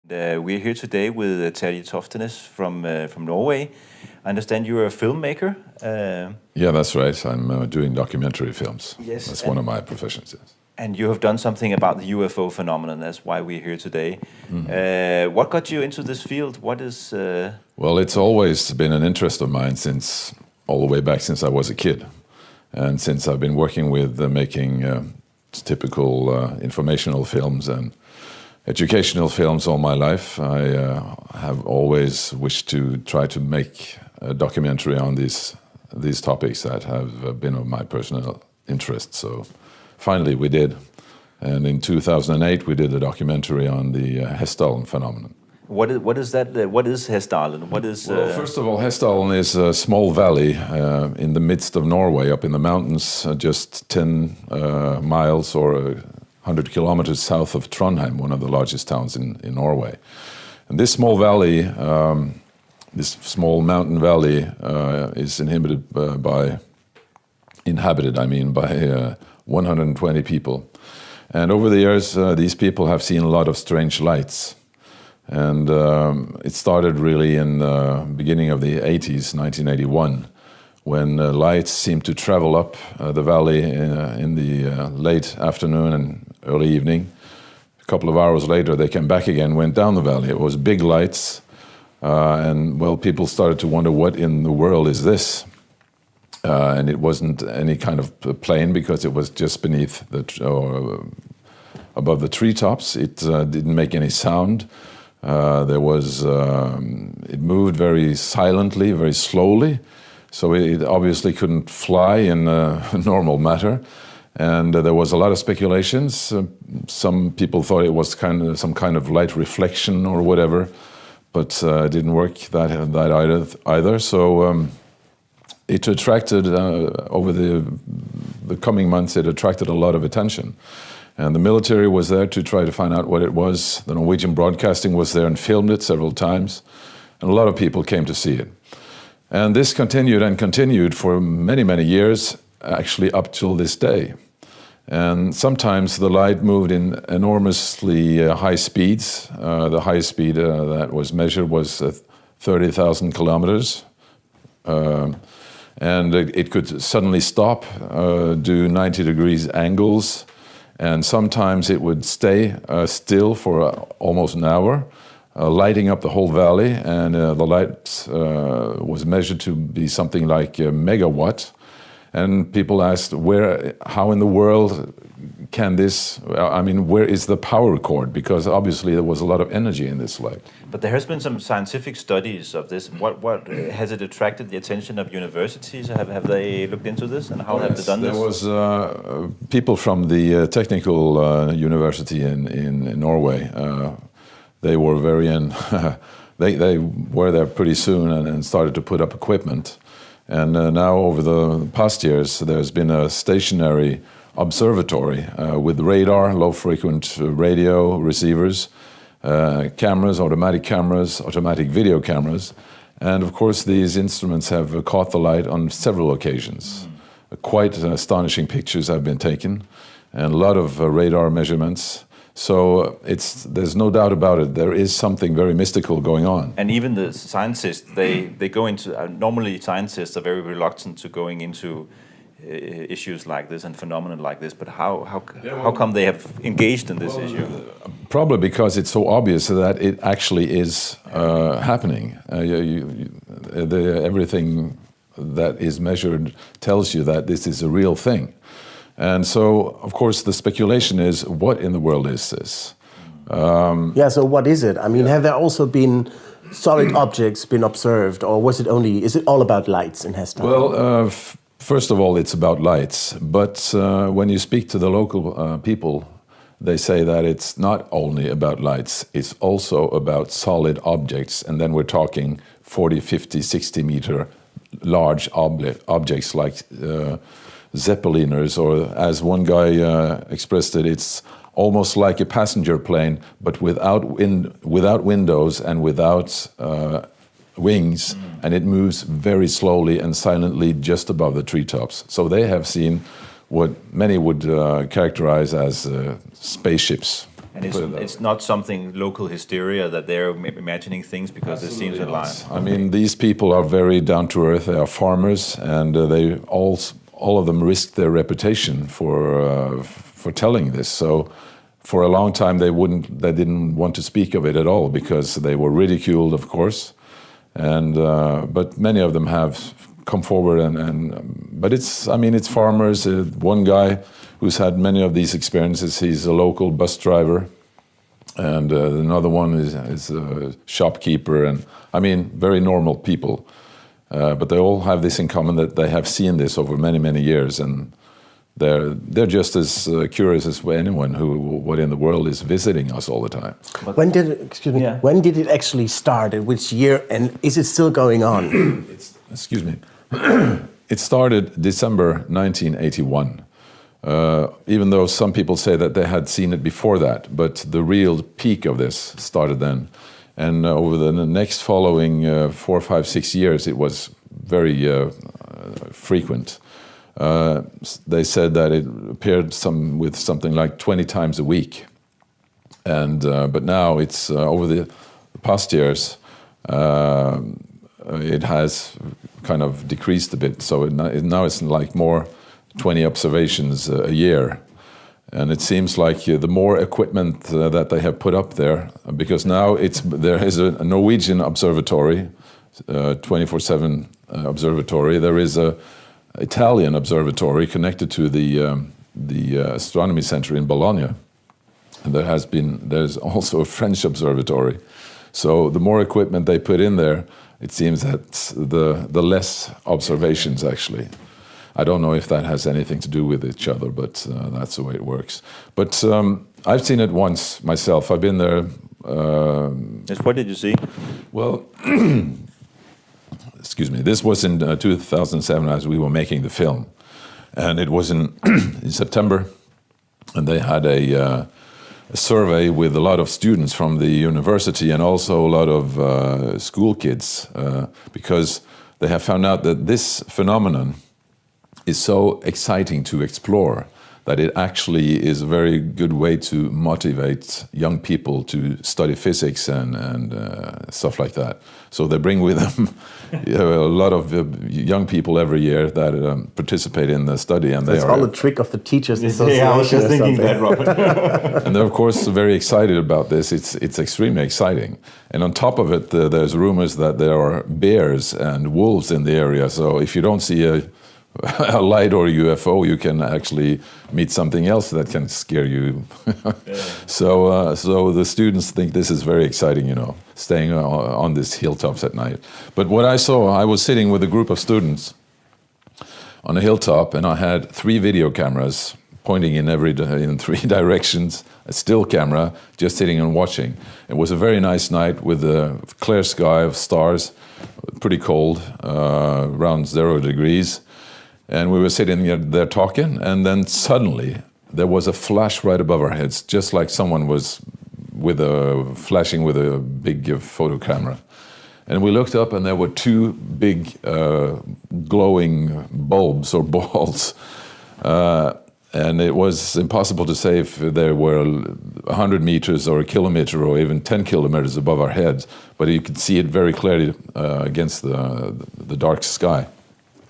We're here today with Terje Toftenes from Norway. I understand you're a filmmaker. Yeah, that's right. I'm doing documentary films. Yes, That's one of my professions. Yes. And you have done something about the UFO phenomenon. That's why we're here today. What got you into this field? What is... Well, it's always been an interest of mine since all the way back since I was a kid. And since I've been working with making typical informational films and educational films all my life, I have always wished to try to make a documentary on these topics that have been of my personal interest. So finally we did. And in 2008 we did a documentary on the Hessdalen phenomenon. What is that? What is Hessdalen? What is? Well, first of all, Hessdalen is a small valley in the midst of Norway, up in the mountains, just 10 miles or 100 kilometers south of Trondheim, one of the largest towns in Norway. And this small valley, this small mountain valley, is inhabited by 120 people. And over the years, these people have seen a lot of strange lights. And it started really in the beginning of the 80s, 1981, when lights seemed to travel up the valley in the late afternoon and early evening. A couple of hours later, they came back again, went down the valley. It was big lights, and well, people started to wonder, what in the world is this? And it wasn't any kind of plane, because it was just beneath above the treetops. It didn't make any sound. It moved very silently, very slowly, so it obviously couldn't fly in a normal matter. And there was a lot of speculations. Some people thought it was some kind of light reflection or whatever, but it didn't work that either. So it attracted, over the coming months, it attracted a lot of attention. And the military was there to try to find out what it was. The Norwegian Broadcasting was there and filmed it several times. And a lot of people came to see it. And this continued and continued for many, many years, actually up till this day. And sometimes the light moved in enormously high speeds. The highest speed that was measured was 30,000 kilometers. And it could suddenly stop, do 90 degrees angles. And sometimes it would stay still for almost an hour, lighting up the whole valley. And the light was measured to be something like a megawatt. And people asked, how in the world can this, where is the power cord? Because obviously there was a lot of energy in this light. But there has been some scientific studies of this. What has it attracted the attention of universities? Have they looked into this, and how have they done this? There was people from the technical university in Norway. They were they were there pretty soon and started to put up equipment. And now, over the past years, there's been a stationary observatory with radar, low-frequent radio receivers, cameras, automatic video cameras. And of course, these instruments have caught the light on several occasions. Quite astonishing pictures have been taken, and a lot of radar measurements. So there's no doubt about it. There is something very mystical going on. And even the scientists, they go into... normally scientists are very reluctant to going into issues like this and phenomena like this. But how come they have engaged in this issue? Probably because it's so obvious that it actually is happening. Everything that is measured tells you that this is a real thing. And so, of course, the speculation is, what in the world is this? So what is it? Have there also been solid objects been observed, or is it all about lights in Hessdalen? Well, first of all, it's about lights. But when you speak to the local people, they say that it's not only about lights, it's also about solid objects. And then we're talking 40, 50, 60 meter large objects like Zeppeliners, or as one guy expressed it, it's almost like a passenger plane, but without windows and without wings, and it moves very slowly and silently just above the treetops. So they have seen what many would characterize as spaceships. And it's not something local hysteria that they're imagining things because it seems alive. I mean, these people are very down to earth. They are farmers, and they all of them risked their reputation for telling this. So, for a long time, they didn't want to speak of it at all because they were ridiculed, of course. And but many of them have come forward, but it's farmers. One guy who's had many of these experiences. He's a local bus driver, and another one is a shopkeeper, and I mean very normal people. But they all have this in common that they have seen this over many years, and they're just as curious as anyone what in the world is visiting us all the time. When did it actually start? At which year? And is it still going on? Excuse me. It started December 1981. Even though some people say that they had seen it before that, but the real peak of this started then. And over the next following 4, 5, 6 years, it was very frequent. They said that it appeared with something like 20 times a week. And but now it's over the past years, it has kind of decreased a bit. So now it's like more 20 observations a year. And it seems like the more equipment that they have put up there, because now there is a Norwegian observatory, 24/7 observatory. There is a Italian observatory connected to the astronomy center in Bologna. And there's also a French observatory. So the more equipment they put in there, it seems that the less observations actually. I don't know if that has anything to do with each other, but that's the way it works. But I've seen it once myself. I've been there. What did you see? Well, excuse me. This was in 2007 as we were making the film, and it was in September, and they had a survey with a lot of students from the university and also a lot of school kids, because they have found out that this phenomenon is so exciting to explore that it actually is a very good way to motivate young people to study physics and stuff like that. So they bring with them a lot of young people every year that participate in the study. And that's all a trick of the Teachers Association. Yeah, I was just thinking that, Robert. And they're of course very excited about this. It's extremely exciting. And on top of it, there's rumors that there are bears and wolves in the area. So if you don't see a light or a UFO, you can actually meet something else that can scare you. So the students think this is very exciting, staying on these hilltops at night. But what I saw, I was sitting with a group of students on a hilltop, and I had 3 video cameras pointing in 3 directions, a still camera, just sitting and watching. It was a very nice night with a clear sky of stars, pretty cold, around 0 degrees. And we were sitting there talking, and then suddenly there was a flash right above our heads, just like someone was flashing with a big photo camera. And we looked up, and there were 2 big glowing bulbs or balls. And it was impossible to say if they were 100 meters or a kilometer or even 10 kilometers above our heads, but you could see it very clearly against the dark sky.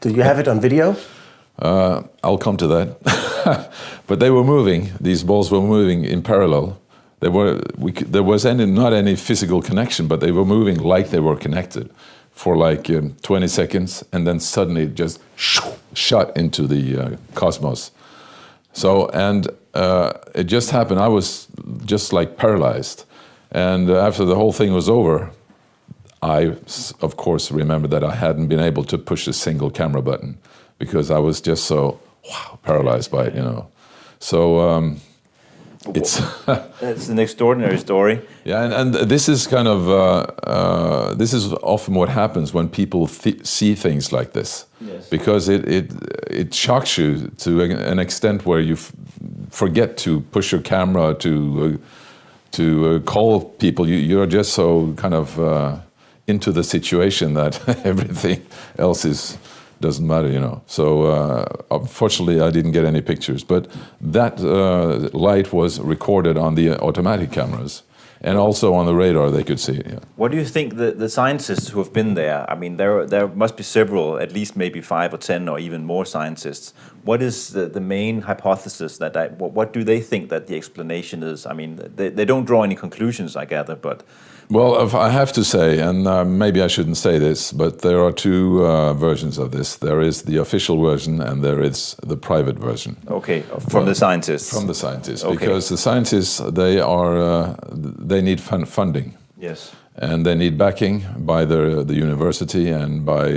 Do you have it on video? I'll come to that. But they were moving. These balls were moving in parallel. There was not any physical connection, but they were moving like they were connected for like 20 seconds, and then suddenly it just shot into the cosmos. So, and it just happened. I was just like paralyzed. And after the whole thing was over, I, of course, remembered that I hadn't been able to push a single camera button because I was just so paralyzed by it, So it's an extraordinary story. Yeah, and this is kind of this is often what happens when people see things like this, yes. Because it shocks you to an extent where you forget to push your camera to call people. You're just so kind of into the situation that everything else is doesn't matter, you know. So unfortunately, I didn't get any pictures. But that light was recorded on the automatic cameras, and also on the radar they could see it. Yeah. What do you think the scientists who have been there? I mean, there must be several, at least maybe 5 or 10 or even more scientists. What is the main hypothesis what do they think that the explanation is? I mean, they don't draw any conclusions, I gather, but... Well, I have to say, and maybe I shouldn't say this, but there are two versions of this. There is the official version and there is the private version. Okay, from the scientists. From the scientists, okay. Because the scientists, they need funding. Yes. And they need backing by the university, and by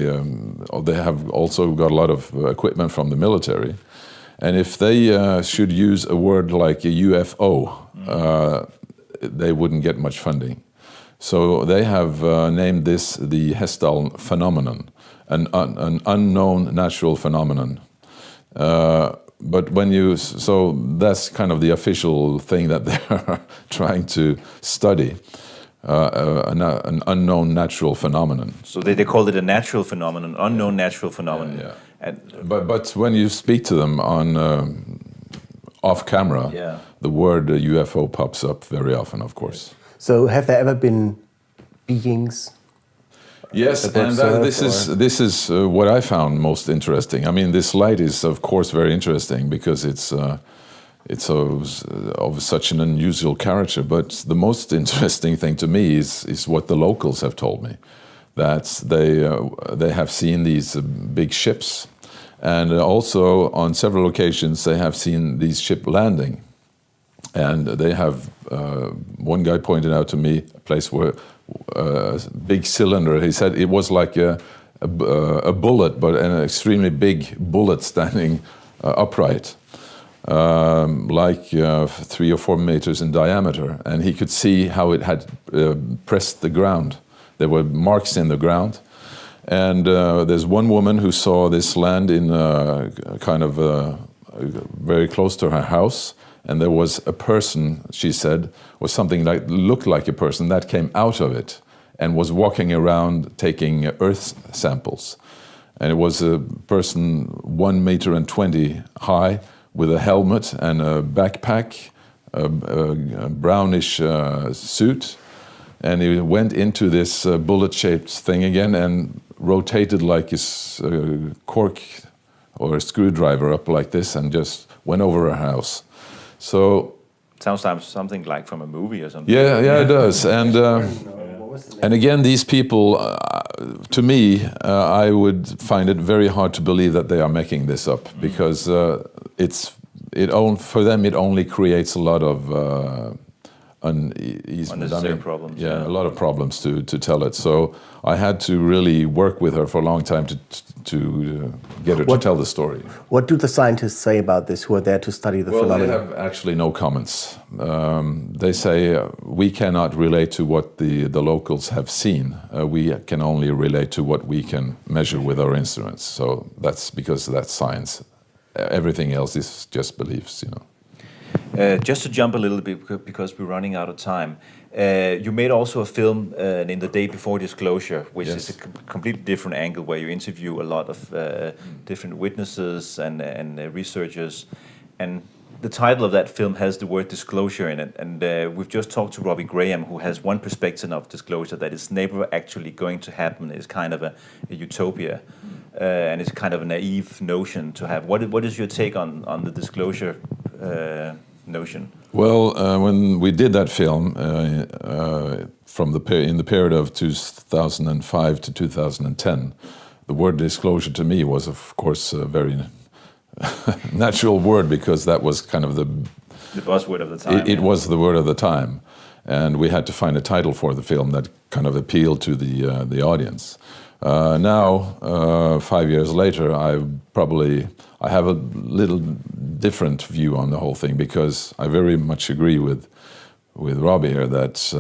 they have also got a lot of equipment from the military. And if they should use a word like a UFO, they wouldn't get much funding. So they have named this the Hessdal phenomenon, an unknown natural phenomenon. But so that's kind of the official thing that they're trying to study, an unknown natural phenomenon. So they call it a natural phenomenon, unknown natural phenomenon. Yeah. But when you speak to them on off camera, the word UFO pops up very often, of course. So have there ever been beings? Yes, and this is what I found most interesting. I mean, this light is, of course, very interesting because it's of such an unusual character. But the most interesting thing to me is what the locals have told me, that they have seen these big ships, and also on several occasions they have seen these ships landing. And they have, one guy pointed out to me a place where a big cylinder, he said it was like a bullet, but an extremely big bullet standing upright, like 3 or 4 meters in diameter. And he could see how it had pressed the ground. There were marks in the ground. And there's one woman who saw this land in kind of very close to her house. And there was a person, she said, was something like looked like a person that came out of it and was walking around taking earth samples. And it was a person 1.20 meters high with a helmet and a backpack, a brownish suit. And he went into this bullet-shaped thing again and rotated like his cork or a screwdriver up like this and just went over her house. So sounds like something like from a movie or something. Yeah, it does. And again, these people, to me, I would find it very hard to believe that they are making this up, because for them it only creates a lot of unnecessary problems. Yeah, a lot of problems to tell it. So I had to really work with her for a long time to get her to tell the story. What do the scientists say about this who are there to study the phenomenon? Well, they have actually no comments. They say we cannot relate to what the locals have seen. We can only relate to what we can measure with our instruments. So that's because that's science. Everything else is just beliefs, you know. Just to jump a little bit, because we're running out of time, you made also a film in The Day Before Disclosure, which is a completely different angle, where you interview a lot of different witnesses and researchers. And the title of that film has the word disclosure in it. And we've just talked to Robbie Graham, who has one perspective of disclosure, that it's never actually going to happen. It's kind of a utopia. And it's kind of a naive notion to have. What is your take on the disclosure notion? Well, when we did that film in the period of 2005 to 2010, the word disclosure to me was, of course, a very natural word, because that was kind of the buzzword of the time. It was the word of the time, and we had to find a title for the film that kind of appealed to the audience. Now, 5 years later, I have a little different view on the whole thing, because I very much agree with Robbie here that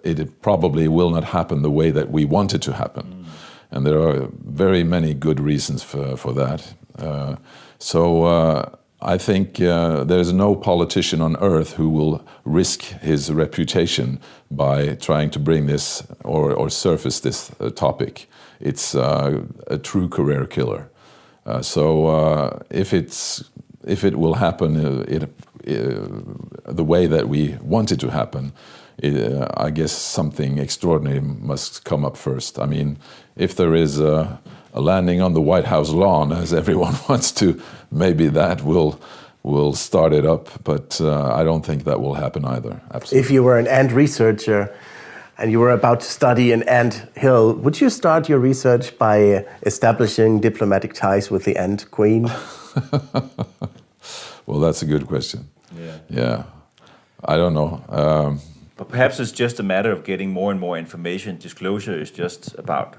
it probably will not happen the way that we want it to happen. And there are very many good reasons for that. I think there's no politician on earth who will risk his reputation by trying to bring this or surface this topic. it's a true career killer. So if it will happen the way that we want it to happen, I guess something extraordinary must come up first. I mean, if there is a landing on the White House lawn, as everyone wants to, maybe that will start it up. But I don't think that will happen either. Absolutely. If you were an ant researcher and you were about to study an ant hill, would you start your research by establishing diplomatic ties with the ant queen? Well, that's a good question. Yeah. I don't know. But perhaps it's just a matter of getting more and more information. Disclosure is just about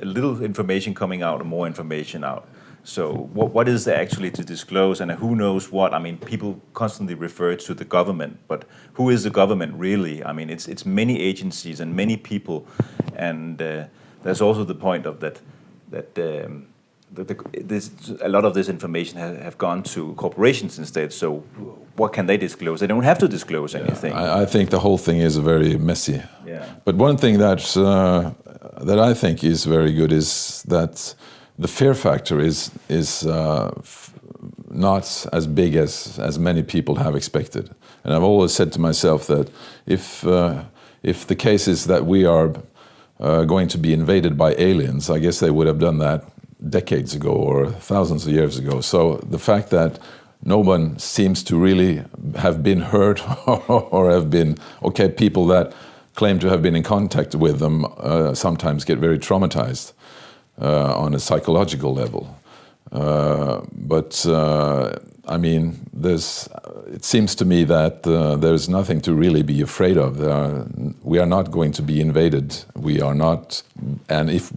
a little information coming out and more information out. So what is there actually to disclose, and who knows what? I mean, people constantly refer to the government, but who is the government really? I mean, it's many agencies and many people, and there's also the point of that a lot of this information have gone to corporations instead. So what can they disclose? They don't have to disclose anything. I think the whole thing is very messy. Yeah. But one thing that I think is very good is that the fear factor is not as big as many people have expected. And I've always said to myself that if the case is that we are going to be invaded by aliens, I guess they would have done that decades ago or thousands of years ago. So the fact that no one seems to really have been hurt or have been, okay, people that claim to have been in contact with them sometimes get very traumatized on a psychological level. But I mean, it seems to me that there's nothing to really be afraid of. We are not going to be invaded. We are not, and if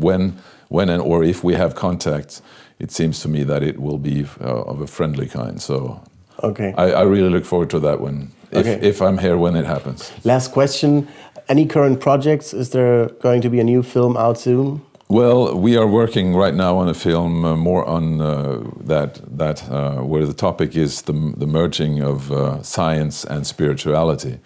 if we have contact, it seems to me that it will be of a friendly kind. So okay. I really look forward to that one, if I'm here when it happens. Last question. Any current projects? Is there going to be a new film out soon? Well, we are working right now on a film more on where the topic is the merging of science and spirituality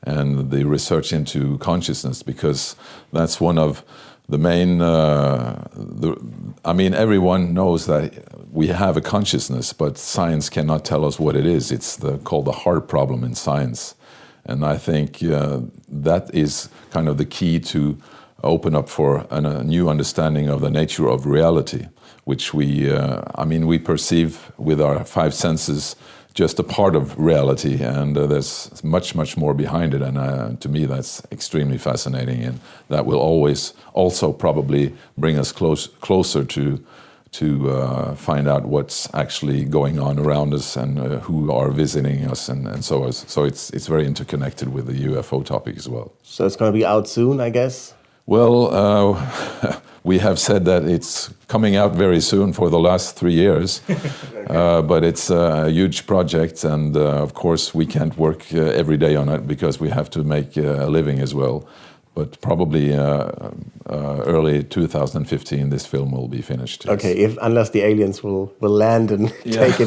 and the research into consciousness, because that's one of the main, I mean, everyone knows that we have a consciousness, but science cannot tell us what it is. It's called the heart problem in science. And I think that is kind of the key to open up for a new understanding of the nature of reality, which we perceive with our five senses just a part of reality, and there's much, much more behind it. And to me, that's extremely fascinating, and that will always also probably bring us closer to find out what's actually going on around us and who are visiting us, and so on. So it's very interconnected with the UFO topic as well. So it's going to be out soon, I guess? Well, we have said that it's coming out very soon for the last 3 years, but it's a huge project, and of course we can't work every day on it because we have to make a living as well. But probably early 2015, this film will be finished. Yes. Okay, unless the aliens will land and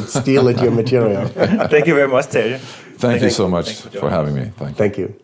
steal your material. Thank you very much, Terje. Thank you so much for having me. Thank you.